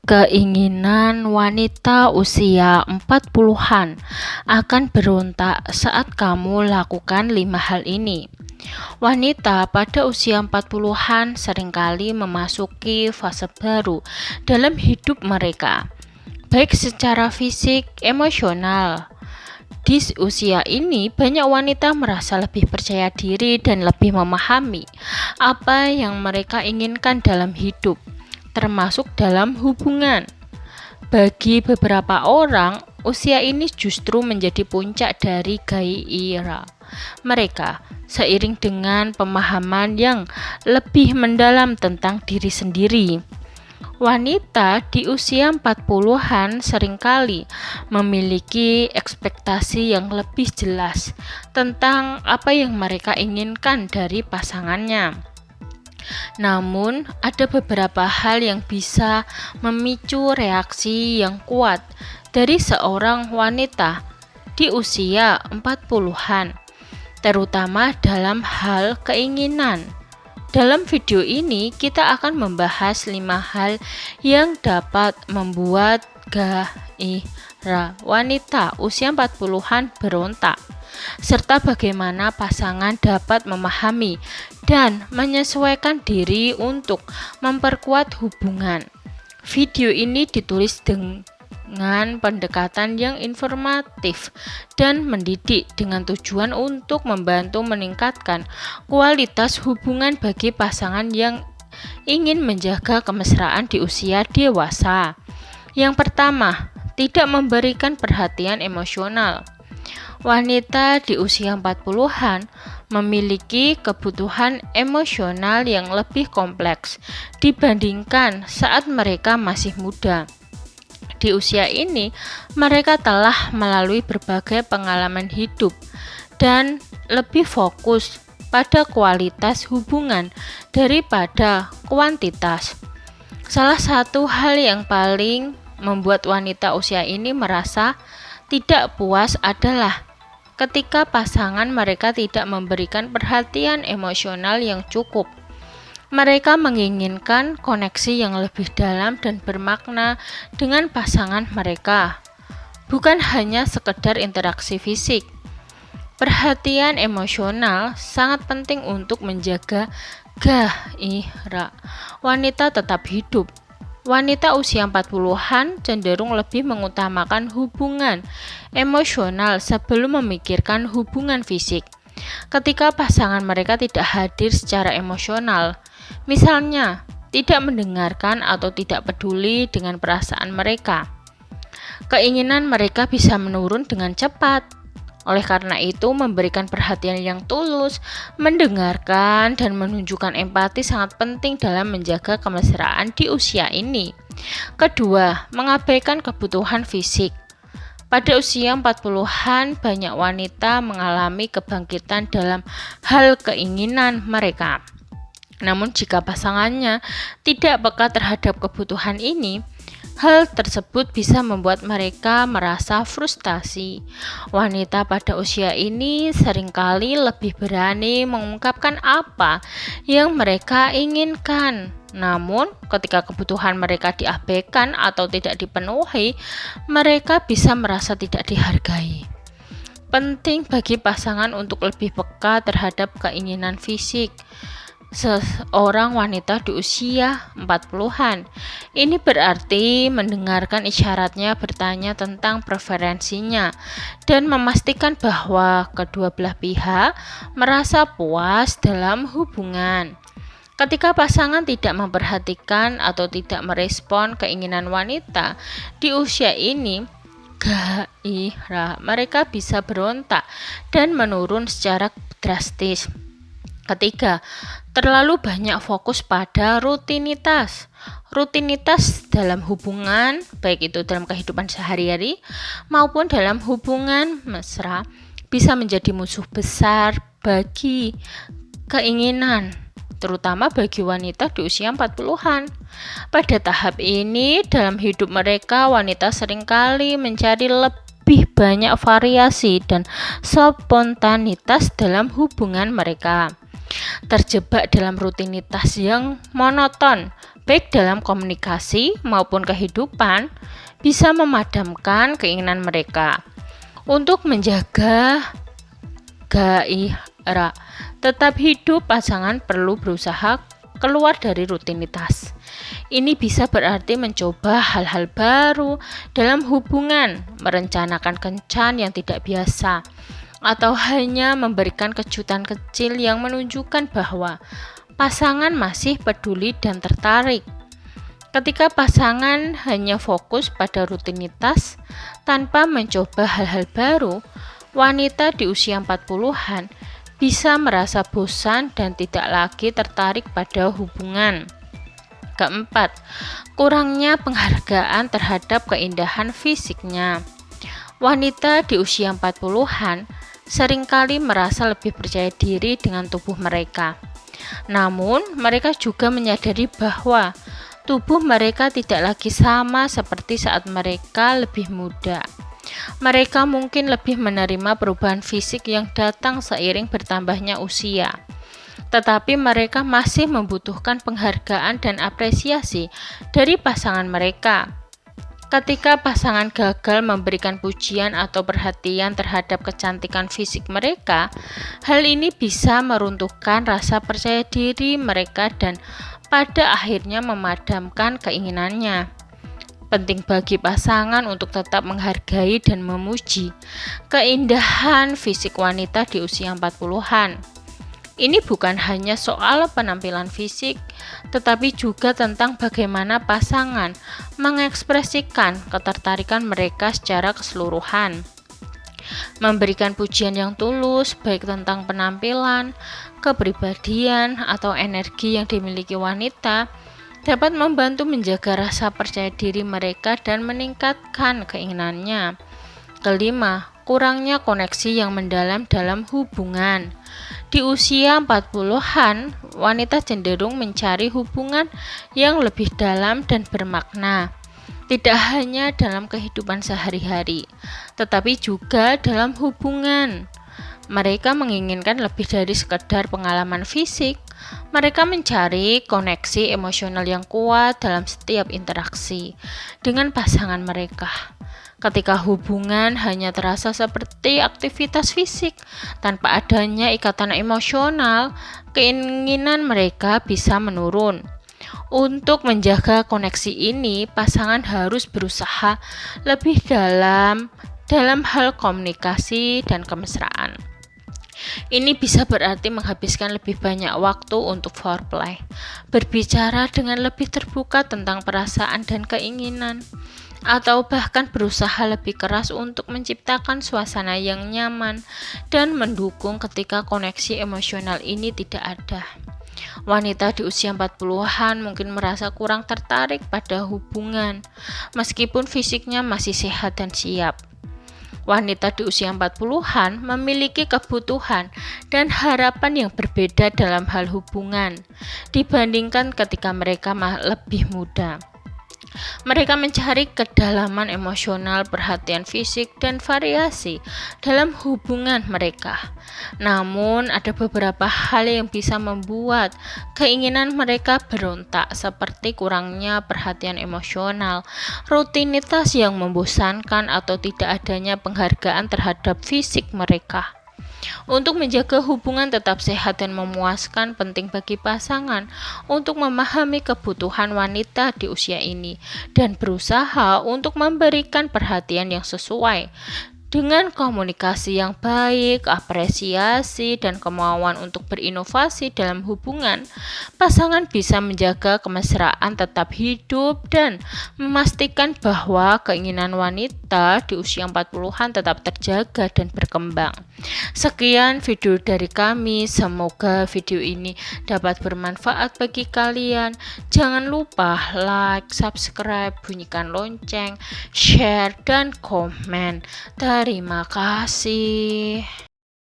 Keinginan wanita usia 40-an akan berontak saat kamu lakukan 5 hal ini. Wanita pada usia 40-an seringkali memasuki fase baru dalam hidup mereka, baik secara fisik, emosional. Di usia ini, banyak wanita merasa lebih percaya diri dan lebih memahami apa yang mereka inginkan dalam hidup, termasuk dalam hubungan. Bagi beberapa orang, usia ini justru menjadi puncak dari gairah mereka, seiring dengan pemahaman yang lebih mendalam tentang diri sendiri. Wanita di usia 40-an seringkali memiliki ekspektasi yang lebih jelas tentang apa yang mereka inginkan dari pasangannya. Namun, ada beberapa hal yang bisa memicu reaksi yang kuat dari seorang wanita di usia 40-an, terutama dalam hal keinginan. Dalam video ini, kita akan membahas 5 hal yang dapat membuat gairah wanita usia 40-an berontak, serta bagaimana pasangan dapat memahami dan menyesuaikan diri untuk memperkuat hubungan. Video ini ditulis dengan pendekatan yang informatif dan mendidik dengan tujuan untuk membantu meningkatkan kualitas hubungan bagi pasangan yang ingin menjaga kemesraan di usia dewasa. Yang pertama, tidak memberikan perhatian emosional. Wanita di usia 40-an memiliki kebutuhan emosional yang lebih kompleks dibandingkan saat mereka masih muda. Di usia ini, mereka telah melalui berbagai pengalaman hidup dan lebih fokus pada kualitas hubungan daripada kuantitas. Salah satu hal yang paling membuat wanita usia ini merasa tidak puas adalah ketika pasangan mereka tidak memberikan perhatian emosional yang cukup. Mereka menginginkan koneksi yang lebih dalam dan bermakna dengan pasangan mereka, bukan hanya sekedar interaksi fisik. Perhatian emosional sangat penting untuk menjaga gairah wanita tetap hidup. Wanita usia 40-an cenderung lebih mengutamakan hubungan emosional sebelum memikirkan hubungan fisik. Ketika pasangan mereka tidak hadir secara emosional, misalnya tidak mendengarkan atau tidak peduli dengan perasaan mereka, keinginan mereka bisa menurun dengan cepat. Oleh karena itu, memberikan perhatian yang tulus, mendengarkan, dan menunjukkan empati sangat penting dalam menjaga kemesraan di usia ini. Kedua, mengabaikan kebutuhan fisik. Pada usia 40-an, banyak wanita mengalami kebangkitan dalam hal keinginan mereka. Namun jika pasangannya tidak peka terhadap kebutuhan ini, hal tersebut bisa membuat mereka merasa frustasi. Wanita pada usia ini seringkali lebih berani mengungkapkan apa yang mereka inginkan. Namun, ketika kebutuhan mereka diabaikan atau tidak dipenuhi, mereka bisa merasa tidak dihargai. Penting bagi pasangan untuk lebih peka terhadap keinginan fisik seorang wanita di usia 40-an. Ini berarti mendengarkan isyaratnya, bertanya tentang preferensinya, dan memastikan bahwa kedua belah pihak merasa puas dalam hubungan. Ketika pasangan tidak memperhatikan atau tidak merespon keinginan wanita di usia ini, gairah mereka bisa berontak dan menurun secara drastis. Ketiga, terlalu banyak fokus pada rutinitas. Rutinitas dalam hubungan, baik itu dalam kehidupan sehari-hari maupun dalam hubungan mesra, bisa menjadi musuh besar bagi keinginan, terutama bagi wanita di usia 40-an. Pada tahap ini dalam hidup mereka, wanita seringkali mencari lebih banyak variasi dan spontanitas dalam hubungan mereka. Terjebak dalam rutinitas yang monoton baik dalam komunikasi maupun kehidupan, bisa memadamkan keinginan mereka. Untuk menjaga gairah tetap hidup, pasangan perlu berusaha keluar dari rutinitas. Ini bisa berarti mencoba hal-hal baru dalam hubungan, merencanakan kencan yang tidak biasa, atau hanya memberikan kejutan kecil yang menunjukkan bahwa pasangan masih peduli dan tertarik. Ketika pasangan hanya fokus pada rutinitas tanpa mencoba hal-hal baru, wanita di usia 40-an bisa merasa bosan dan tidak lagi tertarik pada hubungan. Keempat, kurangnya penghargaan terhadap keindahan fisiknya. Wanita di usia 40-an seringkali merasa lebih percaya diri dengan tubuh mereka. Namun, mereka juga menyadari bahwa tubuh mereka tidak lagi sama seperti saat mereka lebih muda. Mereka mungkin lebih menerima perubahan fisik yang datang seiring bertambahnya usia. Tetapi mereka masih membutuhkan penghargaan dan apresiasi dari pasangan mereka. Ketika pasangan gagal memberikan pujian atau perhatian terhadap kecantikan fisik mereka, hal ini bisa meruntuhkan rasa percaya diri mereka dan pada akhirnya memadamkan keinginannya. Penting bagi pasangan untuk tetap menghargai dan memuji keindahan fisik wanita di usia 40-an. Ini bukan hanya soal penampilan fisik, tetapi juga tentang bagaimana pasangan mengekspresikan ketertarikan mereka secara keseluruhan. Memberikan pujian yang tulus, baik tentang penampilan, kepribadian, atau energi yang dimiliki wanita, dapat membantu menjaga rasa percaya diri mereka dan meningkatkan keinginannya. Kelima, kurangnya koneksi yang mendalam dalam hubungan. Di usia 40-an, wanita cenderung mencari hubungan yang lebih dalam dan bermakna. Tidak hanya dalam kehidupan sehari-hari, tetapi juga dalam hubungan. Mereka menginginkan lebih dari sekedar pengalaman fisik. Mereka mencari koneksi emosional yang kuat dalam setiap interaksi dengan pasangan mereka. Ketika hubungan hanya terasa seperti aktivitas fisik tanpa adanya ikatan emosional, keinginan mereka bisa menurun. Untuk menjaga koneksi ini, pasangan harus berusaha lebih dalam hal komunikasi dan kemesraan. Ini bisa berarti menghabiskan lebih banyak waktu untuk foreplay, berbicara dengan lebih terbuka tentang perasaan dan keinginan, atau bahkan berusaha lebih keras untuk menciptakan suasana yang nyaman dan mendukung ketika koneksi emosional ini tidak ada. Wanita di usia 40-an mungkin merasa kurang tertarik pada hubungan, meskipun fisiknya masih sehat dan siap. Wanita di usia 40-an memiliki kebutuhan dan harapan yang berbeda dalam hal hubungan dibandingkan ketika mereka lebih muda. Mereka mencari kedalaman emosional, perhatian fisik, dan variasi dalam hubungan mereka. Namun, ada beberapa hal yang bisa membuat keinginan mereka berontak, seperti kurangnya perhatian emosional, rutinitas yang membosankan, atau tidak adanya penghargaan terhadap fisik mereka. Untuk menjaga hubungan tetap sehat dan memuaskan, penting bagi pasangan untuk memahami kebutuhan wanita di usia ini dan berusaha untuk memberikan perhatian yang sesuai. Dengan komunikasi yang baik, apresiasi, dan kemauan untuk berinovasi dalam hubungan, pasangan bisa menjaga kemesraan tetap hidup dan memastikan bahwa keinginan wanita di usia 40-an tetap terjaga dan berkembang. Sekian video dari kami, semoga video ini dapat bermanfaat bagi kalian. Jangan lupa like, subscribe, bunyikan lonceng, share, dan komen. Terima kasih.